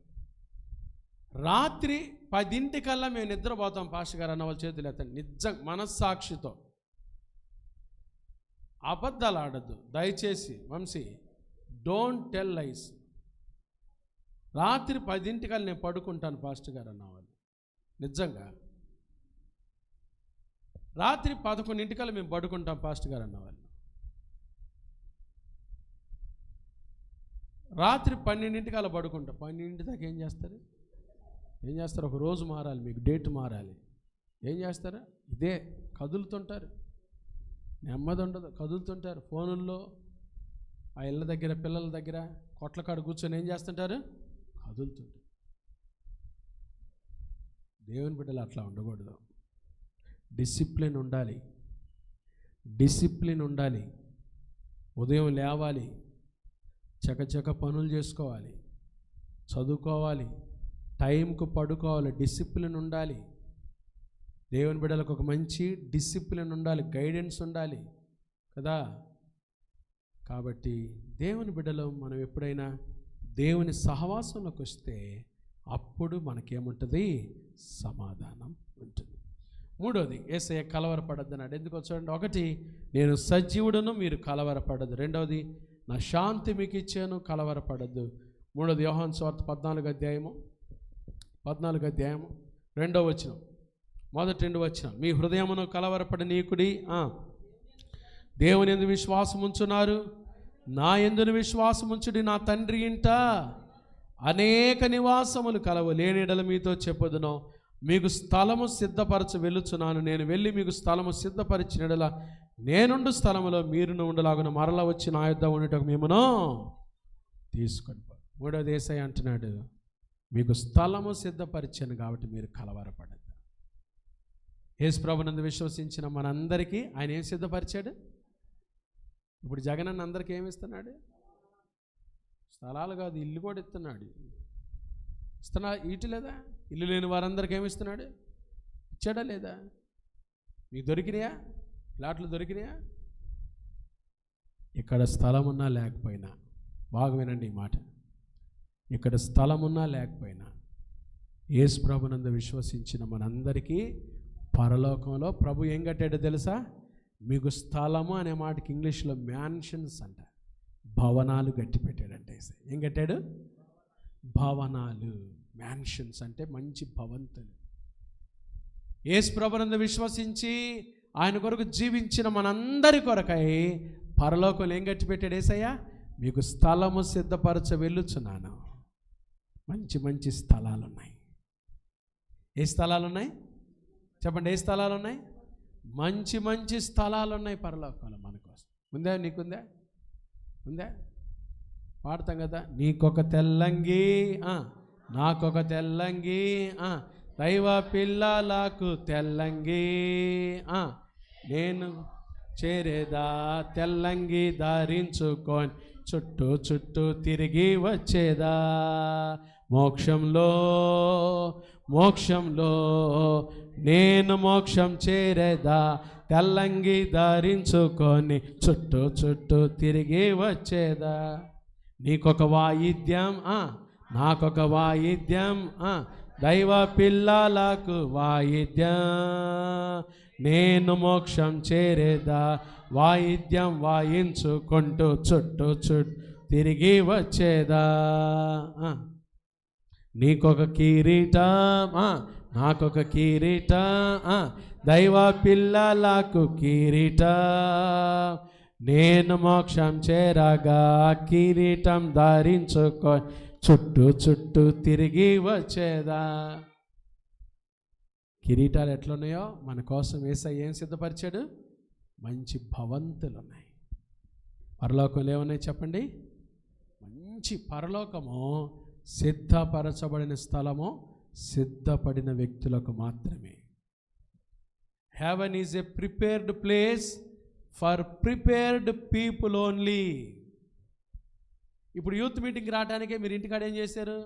రాత్రి 10 మేము నిద్రపోతాం పాస్టర్ గారు అన్న వాళ్ళ చేతులు ఎత్తండి. నిజం మనస్సాక్షితో అబద్ధాలు ఆడద్దు దయచేసి. Vamshi, don't tell lies. రాత్రి 10 నేను పడుకుంటాను పాస్టర్ గారు అన్నవాళ్ళు. నిజంగా రాత్రి 11 మేము పడుకుంటాం పాస్టర్ గారు అన్నవాళ్ళు. రాత్రి 12ంటికి అలా పడుకుంటా. 12 దాకా ఏం చేస్తారు? ఒక రోజు మారాలి, మీకు డేట్ మారాలి. ఏం చేస్తారా? ఇదే కదులుతుంటారు, నెమ్మది ఉండదు, కదులుతుంటారు. ఫోనుల్లో ఆ ఇళ్ళ దగ్గర, పిల్లల దగ్గర, కొట్ల కాడ కూర్చొని ఏం చేస్తుంటారు? కదులుతుంటారు. దేవుని బిడ్డలు అట్లా ఉండకూడదు. డిసిప్లిన్ ఉండాలి. ఉదయం లేవాలి, చకచక పనులు చేసుకోవాలి, చదువుకోవాలి, టైంకు పడుకోవాలి. డిసిప్లిన్ ఉండాలి. దేవుని బిడ్డలకు ఒక మంచి డిసిప్లిన్ ఉండాలి, గైడెన్స్ ఉండాలి కదా. కాబట్టి దేవుని బిడ్డలు మనం ఎప్పుడైనా దేవుని సహవాసంలోకి వస్తే అప్పుడు మనకేముంటుంది? సమాధానం ఉంటుంది. మూడోది, యేసయ్య కలవరపడద్దన్నాడు. ఎందుకో చూడండి. ఒకటి, నేను సజీవుడను, మీరు కలవరపడద్దు. రెండవది, నా శాంతి మీకు ఇచ్చాను, కలవరపడద్దు. మూడోది, యోహాను సువార్త 14వ అధ్యాయము 2వ వచనం, మొదటి 2 వచనం. మీ హృదయమును కలవరపడనీకుడి, దేవుని యందు విశ్వాసం ఉంచున్నారు, నా యందును విశ్వాసం ఉంచుడి. నా తండ్రి ఇంట అనేక నివాసములు కలవు, లేని యెడల మీతో చెప్పుదును. మీకు స్థలము సిద్ధపరచ వెళ్ళుచున్నాను. నేను వెళ్ళి మీకు స్థలము సిద్ధపరిచిన యెడల నేనుండు స్థలములో మీరును ఉండలాగున మరల వచ్చి నా యొద్ద ఉండటకు మిమ్మును తీసుకొని. మూడోది యేసయ్య అంటున్నాడు, మీకు స్థలము సిద్ధపరిచాను కాబట్టి మీరు కలవరపడద్దు. యేసు ప్రభునందు విశ్వసించిన మనందరికీ ఆయన ఏం సిద్ధపరిచాడు? ఇప్పుడు జగనన్న అందరికీ ఏమి ఇస్తున్నాడు? స్థలాలు కాదు, ఇల్లు కూడా ఇస్తున్నాడు. ఇటులేదా? ఇల్లు లేని వారందరికీ ఏమి ఇస్తున్నాడు? ఇచ్చాడా లేదా? మీకు దొరికినాయా? ప్లాట్లు దొరికినాయా? ఇక్కడ స్థలం ఉన్నా లేకపోయినా, బాగా వినండి ఈ మాట, ఇక్కడ స్థలం ఉన్నా లేకపోయినా యేసు ప్రభునందు విశ్వసించిన మనందరికీ పరలోకంలో ప్రభు ఏం కట్టాడో తెలుసా? మీకు స్థలము అనే మాటకి ఇంగ్లీష్లో మ్యాన్షన్స్ అంట, భవనాలు గట్టి పెట్టాడంటే. ఏం కట్టాడు? భవనాలు. మ్యాన్షన్స్ అంటే మంచి భవంతులు. యేసు ప్రభునందు విశ్వసించి ఆయన కొరకు జీవించిన మనందరి కొరకై పరలోకంలో ఏం గట్టి పెట్టాడు యేసయ్య? మీకు స్థలము సిద్ధపరచ వెళ్ళుచున్నాను. మంచి మంచి స్థలాలు ఉన్నాయి. ఏ స్థలాలు ఉన్నాయి? చెప్పండి, ఏ స్థలాలు ఉన్నాయి? మంచి మంచి స్థలాలు ఉన్నాయి పరలోకంలో మన కోసం. ఉందా? నీకుందా? ఉందా? పాడతాం కదా, నీకొక తెల్లంగి, నాకొక తెల్లంగి, దైవ పిల్లలకు తెల్లంగి, నేను చేరేదా తెల్లంగి ధరించుకొని చుట్టూ చుట్టూ తిరిగి వచ్చేదా, మోక్షంలో నేను మోక్షం చేరేదా, తెల్లంగి ధరించుకొని చుట్టూ చుట్టూ తిరిగి వచ్చేదా. నీకొక వాయిద్యం, నాకొక వాయిద్యం, దైవ పిల్లలకు వాయిద్యం, నేను మోక్షం చేరేదా, వాయిద్యం వాయించుకుంటూ చుట్టూ చుట్టూ తిరిగి వచ్చేదా. నీకొక కిరీటం, నాకొక కిరీటం, దైవ పిల్లలకు కిరీటం, నేను మోక్షం చేరగా కిరీటం ధరించుకొని చుట్టూ చుట్టూ తిరిగి వచ్చేదా. కిరీటాలు ఎట్లున్నాయో మన కోసం యేసయ్య ఏం సిద్ధపరిచాడు? మంచి భవంతులు ఉన్నాయి. పరలోకంలో ఏమున్నాయి చెప్పండి? మంచి పరలోకము సిద్ధపరచబడిన స్థలము సిద్ధపడిన వ్యక్తులకు మాత్రమే. Heaven is a prepared place for prepared people only. ఇప్పుడు యూత్ మీటింగ్కి రావడానికే మీరు ఇంటికాడ ఏం చేశారు?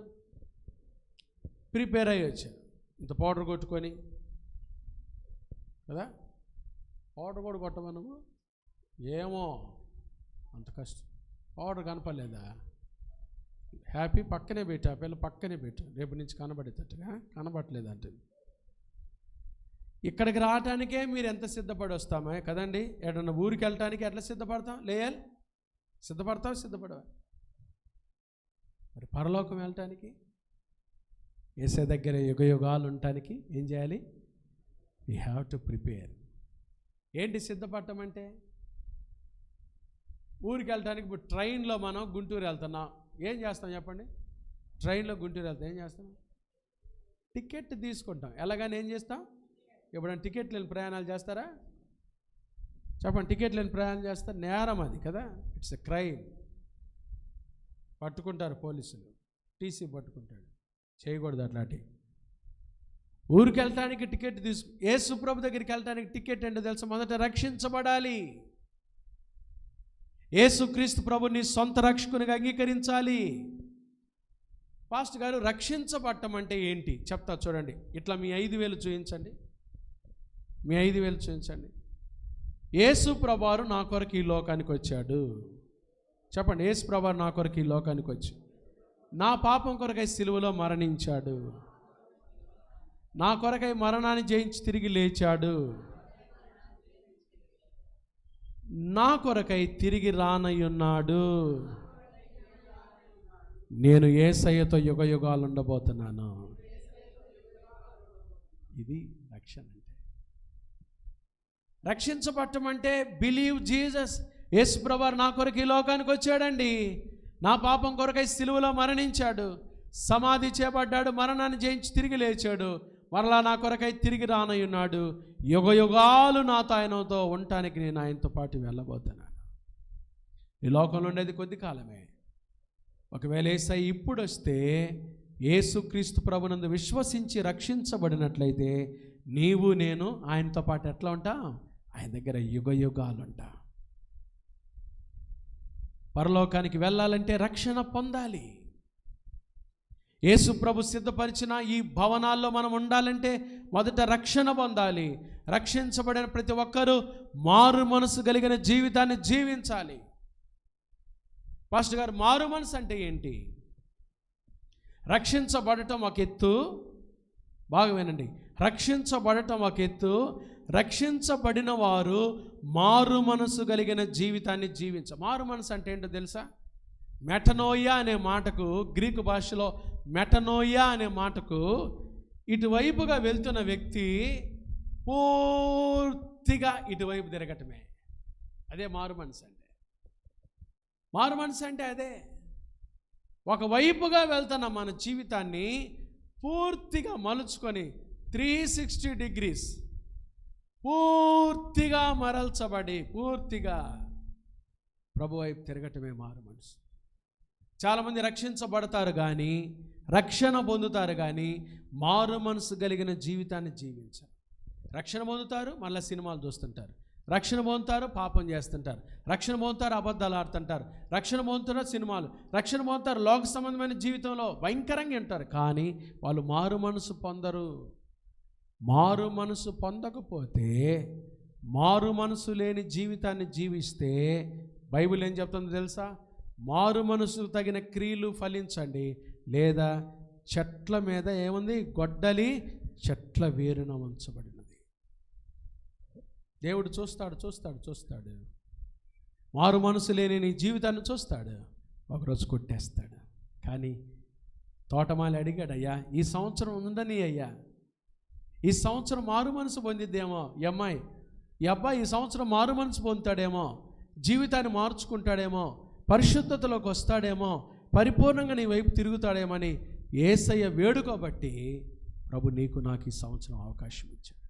ప్రిపేర్ అయ్యి వచ్చారు. ఇంత పౌడర్ కొట్టుకొని కదా, పౌడర్ కూడా కొట్టమా నువ్వు? ఏమో అంత కష్టం. పౌడర్ కనపడలేదా? హ్యాపీ పక్కనే పెట్టు, ఆ పిల్ల పక్కనే పెట్టు, రేపు నుంచి కనబడేటట్టుగా. కనబడట్లేదు ఇక్కడికి రావటానికే మీరు ఎంత సిద్ధపడి వస్తామా కదండి. ఏడన్నా ఊరికి వెళ్ళటానికి ఎట్లా సిద్ధపడతాం? లేయాలి, సిద్ధపడవా? మరి పరలోకం వెళ్ళటానికి, యేసే దగ్గర యుగాలు ఉండటానికి ఏం చేయాలి? We have to prepare. ఏంటి సిద్ధపడటం అంటే? ఊరికి వెళ్ళటానికి ఇప్పుడు ట్రైన్లో మనం గుంటూరు వెళ్తున్నాం, ఏం చేస్తాం చెప్పండి? ట్రైన్లో గుంటూరు వెళ్తాం, ఏం చేస్తాం? టికెట్ తీసుకుంటాం. ఎలాగని ఏం చేస్తాం? ఎప్పుడైనా టికెట్ లేని ప్రయాణాలు చేస్తారా? చెప్పండి, టికెట్ లేని ప్రయాణం చేస్తారు. నేరం అది కదా, ఇట్స్ ఎ క్రైమ్. పట్టుకుంటారు పోలీసులు, టీసీ పట్టుకుంటాడు. చేయకూడదు అట్లాంటి. ఊరికి వెళ్ళటానికి టికెట్ యేసు ప్రభు దగ్గరికి వెళ్ళటానికి టికెట్ ఏంటో తెలుసా? మొదట రక్షించబడాలి. యేసుక్రీస్తు ప్రభుని సొంత రక్షకునిగా అంగీకరించాలి. పాస్టర్ గారు, రక్షించబడటం అంటే ఏంటి చెప్తా చూడండి. ఇట్లా మీ 5,000 చూపించండి, మీ 5,000 చూపించండి. యేసు ప్రభువారు నా కొరకు ఈ లోకానికి వచ్చాడు. చెప్పండి, యేసు ప్రభువారు నా కొరకు ఈ లోకానికి వచ్చి నా పాపం కొరకై సిలువలో మరణించాడు, నా కొరకై మరణాన్ని జయించి తిరిగి లేచాడు, నా కొరకై తిరిగి రానయ్యున్నాడు. నేను యేసయ్యతో యుగ యుగాలు ఉండబోతున్నాను. ఇది రక్షణ అంటే. రక్షించబడటం అంటే బిలీవ్ జీసస్. యేసు ప్రభువారు నా కొరకు ఈ లోకానికి వచ్చాడండి, నా పాపం కొరకై సిలువలో మరణించాడు, సమాధి చేయబడ్డాడు, మరణాన్ని జయించి తిరిగి లేచాడు, మరలా నా కొరకై తిరిగి రానయ్యున్నాడు. యుగ యుగాలు నాతో ఆయనతో ఉండటానికి నేను ఆయనతో పాటు వెళ్ళబోతున్నాను. ఈ లోకంలో ఉండేది కొద్ది కాలమే. ఒకవేళ యేసయ్య ఇప్పుడు వస్తే, యేసుక్రీస్తు ప్రభునందు విశ్వసించి రక్షించబడినట్లయితే నీవు నేను ఆయనతో పాటు ఎట్లా ఉంటా? ఆయన దగ్గర యుగ యుగాలు ఉంటా. పరలోకానికి వెళ్ళాలంటే రక్షణ పొందాలి. యేసు ప్రభు సిద్ధపరిచిన ఈ భవనాల్లో మనం ఉండాలంటే మొదట రక్షణ పొందాలి. రక్షించబడిన ప్రతి ఒక్కరూ మారు మనసు కలిగిన జీవితాన్ని జీవించాలి. పాస్టర్ గారు, మారు మనసు అంటే ఏంటి? రక్షించబడటం ఒక ఎత్తు, బాగా వినండి, రక్షించబడటం ఒక ఎత్తు, రక్షించబడిన వారు మారు మనసు కలిగిన జీవితాన్ని మారు మనసు అంటే ఏంటో తెలుసా? మెటనోయా అనే మాటకు, గ్రీకు భాషలో మెటనోయా అనే మాటకు ఇటువైపుగా వెళ్తున్న వ్యక్తి పూర్తిగా ఇటువైపు తిరగటమే. అదే మారు మనసు అంటే. మారు మనసు అంటే అదే. ఒకవైపుగా వెళ్తున్న మన జీవితాన్ని పూర్తిగా మలుచుకొని 360 degrees పూర్తిగా మరల్చబడి పూర్తిగా ప్రభు వైపు తిరగటమే మారు మనసు. చాలామంది రక్షించబడతారు కానీ, రక్షణ పొందుతారు కానీ మారు మనసు కలిగిన జీవితాన్ని జీవించారు. రక్షణ పొందుతారు, మళ్ళీ సినిమాలు చూస్తుంటారు. రక్షణ పొందుతారు, పాపం చేస్తుంటారు. రక్షణ పొందుతారు, అబద్ధాలు ఆడుతుంటారు. రక్షణ పొందుతారు, సినిమాలు. రక్షణ పొందుతారు, లోక సంబంధమైన జీవితంలో భయంకరంగా ఉంటారు. కానీ వాళ్ళు మారు మనసు పొందరు. మారు మనసు పొందకపోతే, మారు మనసు లేని జీవితాన్ని జీవిస్తే బైబిల్ ఏం చెప్తుందో తెలుసా? మారు మనసు తగిన క్రియలు ఫలించండి, లేదా చెట్ల మీద ఏముంది? గొడ్డలి చెట్ల వేరున ఉంచబడినది. దేవుడు చూస్తాడు. మారు మనసు లేని నీ జీవితాన్ని చూస్తాడు, ఒకరోజు కొట్టేస్తాడు. కానీ తోటమాలి అడిగాడు, అయ్యా ఈ సంవత్సరం ఉందని, అయ్యా ఈ సంవత్సరం మారు మనసు పొందిద్దేమో ఈ అమ్మాయి, ఈ అబ్బాయి ఈ సంవత్సరం మారు మనసు పొందుతాడేమో, జీవితాన్ని మార్చుకుంటాడేమో, పరిశుద్ధతలోకి వస్తాడేమో, పరిపూర్ణంగా నీ వైపు తిరుగుతాడేమని యేసయ్య వేడుకోబట్టి ప్రభు నీకు నాకు ఈ సంవత్సరం అవకాశం ఇచ్చాడు.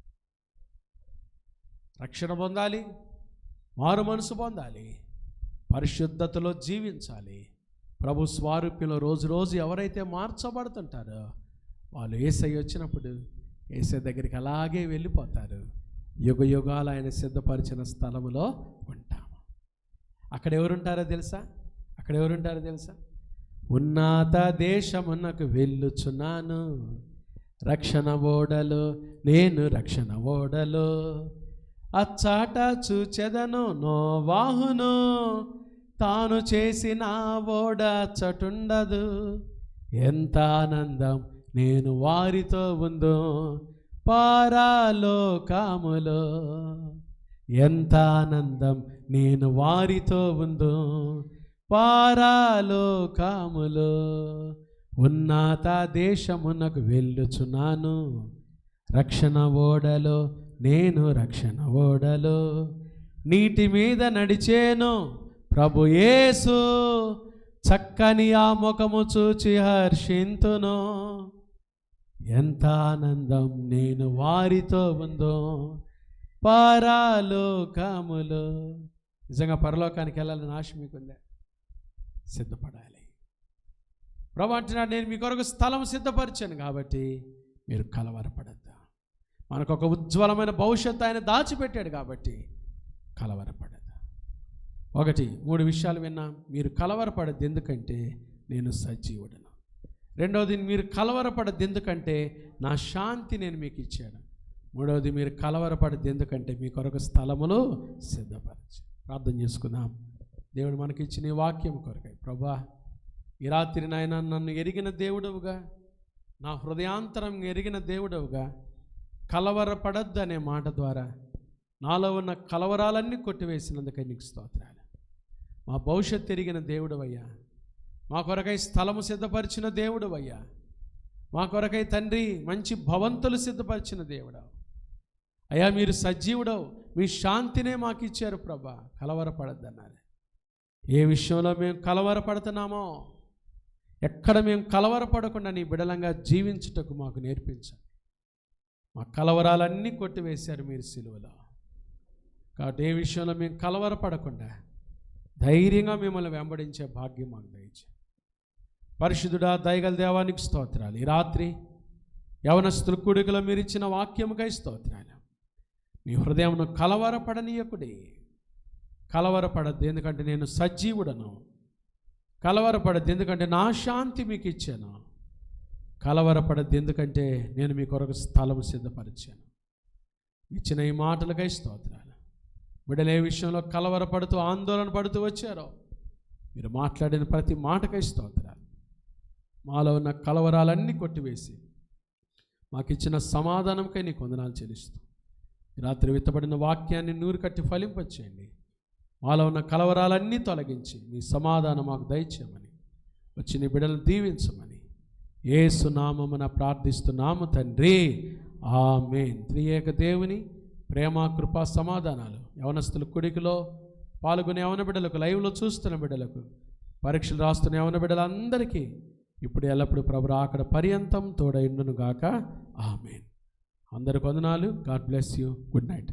రక్షణ పొందాలి, మారు మనసు పొందాలి, పరిశుద్ధతలో జీవించాలి. ప్రభు స్వారూప్యంలో రోజు రోజు ఎవరైతే మార్చబడుతుంటారో వాళ్ళు యేసయ్య వచ్చినప్పుడు యేసయ్య దగ్గరికి అలాగే వెళ్ళిపోతారు. యుగ యుగాలు ఆయన సిద్ధపరిచిన స్థలములో ఉంటాము. అక్కడ ఎవరుంటారో తెలుసా? ఉన్నత దేశమునకు వెళ్ళుచున్నాను, రక్షణ ఓడలో నేను, రక్షణ ఓడలో అచ్చాట చూచెదను నోవాహును, తాను చేసిన ఓడ అచ్చటుండదు. ఎంత ఆనందం నేను వారితో ఉందో పారాలోకములో, ఎంత ఆనందం నేను వారితో ఉందో పారాలోకములో. ఉన్నత దేశమునకు వెళ్ళుచున్నాను, రక్షణ ఓడలో నేను, రక్షణ ఓడలో నీటి మీద నడిచేను ప్రభు యేసు, చక్కని ఆ ముఖము చూచి హర్షింతును, ఎంత ఆనందం నేను వారితో ఉందో పరలోకములో. నిజంగా పరలోకానికి వెళ్ళాలని ఆశ మీకుందా? సిద్ధపడాలి. ప్రభు అంటున్నాడు, నేను మీ కొరకు స్థలం సిద్ధపరిచాను కాబట్టి మీరు కలవరపడద్దు. మనకు ఒక ఉజ్వలమైన భవిష్యత్తు ఆయన దాచిపెట్టాడు కాబట్టి కలవరపడద్దు. 3 విషయాలు విన్నాం. మీరు కలవరపడద్దు ఎందుకంటే నేను సజీవుడను. రెండవది, మీరు కలవరపడద్దు ఎందుకంటే నా శాంతి నేను మీకు ఇచ్చాను. మూడవది, మీరు కలవరపడద్దు ఎందుకంటే మీ కొరకు స్థలములు సిద్ధపరచు. ప్రార్థన చేసుకుందాం. దేవుడు మనకి ఇచ్చిన ఈ వాక్యం కొరకై ప్రభా, ఈ రాత్రి నాయన నన్ను ఎరిగిన దేవుడవుగా, నా హృదయాంతరం ఎరిగిన దేవుడవుగా, కలవరపడద్దు అనే మాట ద్వారా నాలో ఉన్న కలవరాలన్నీ కొట్టివేసినందుకై నీకు స్తోత్రాలు. మా భవిష్యత్తు ఎరిగిన దేవుడవయ్యా, మా కొరకై స్థలము సిద్ధపరిచిన దేవుడవయ్యా, మా కొరకై తండ్రి మంచి భవంతులు సిద్ధపరిచిన దేవుడవు అయ్యా. మీరు సజీవుడవు, మీ శాంతినే మాకు ఇచ్చారు ప్రభా. కలవరపడద్దన్నారు. ఏ విషయంలో మేము కలవరపడుతున్నామో, ఎక్కడ మేము కలవరపడకుండా నీ బిడలంగా జీవించుటకు మాకు నేర్పించండి. మా కలవరాలన్నీ కొట్టివేశారు మీరు సిలువలో. కాబట్టి ఏ విషయంలో మేము కలవరపడకుండా ధైర్యంగా మిమ్మల్ని వెంబడించే భాగ్యం మాకు దయచేయండి. పరిశుద్ధుడా, దయగల దేవానికి స్తోత్రాలు. ఈ రాత్రి యవనస్తుల కూడికలో మీరు ఇచ్చిన వాక్యముకై స్తోత్రాలు. మీ హృదయమును కలవరపడనీయకుడి. కలవరపడద్దు ఎందుకంటే నేను సజీవుడను. కలవరపడద్దు ఎందుకంటే నా శాంతి మీకు ఇచ్చాను. కలవరపడద్దు ఎందుకంటే నేను మీ కొరకు స్థలము సిద్ధపరిచాను. ఇచ్చిన ఈ మాటలకై స్తోత్రాలు. బిడ్డలు ఏ విషయంలో కలవరపడుతూ ఆందోళన పడుతూ వచ్చారో మీరు మాట్లాడిన ప్రతి మాటకై స్తోత్రాలు. మాలో ఉన్న కలవరాలన్నీ కొట్టివేసి మాకు ఇచ్చిన సమాధానంకై నీకు వందనాలు చెల్లిస్తూ ఈ రాత్రి విత్తబడిన వాక్యాన్ని నూరు కట్టి ఫలింపచేయండి. మాలో ఉన్న కలవరాలన్నీ తొలగించి మీ సమాధానం మాకు దయచేయమని, వచ్చి నీ బిడ్డలను దీవించమని యేసు నామమున ప్రార్థిస్తున్నాము తండ్రి, ఆమేన్. త్రియేక దేవుని ప్రేమ, కృపా, సమాధానాలు యవనస్తుల కుడికిలో పాల్గొనే యవన బిడ్డలకు, లైవ్లో చూస్తున్న బిడ్డలకు, పరీక్షలు రాస్తున్న యవన బిడ్డలందరికీ ఇప్పుడు ఎల్లప్పుడు ప్రభు రాకడ పర్యంతం తోడైండును గాక. ఆమేన్. అందరికి వందనాలు. God bless you. Good night.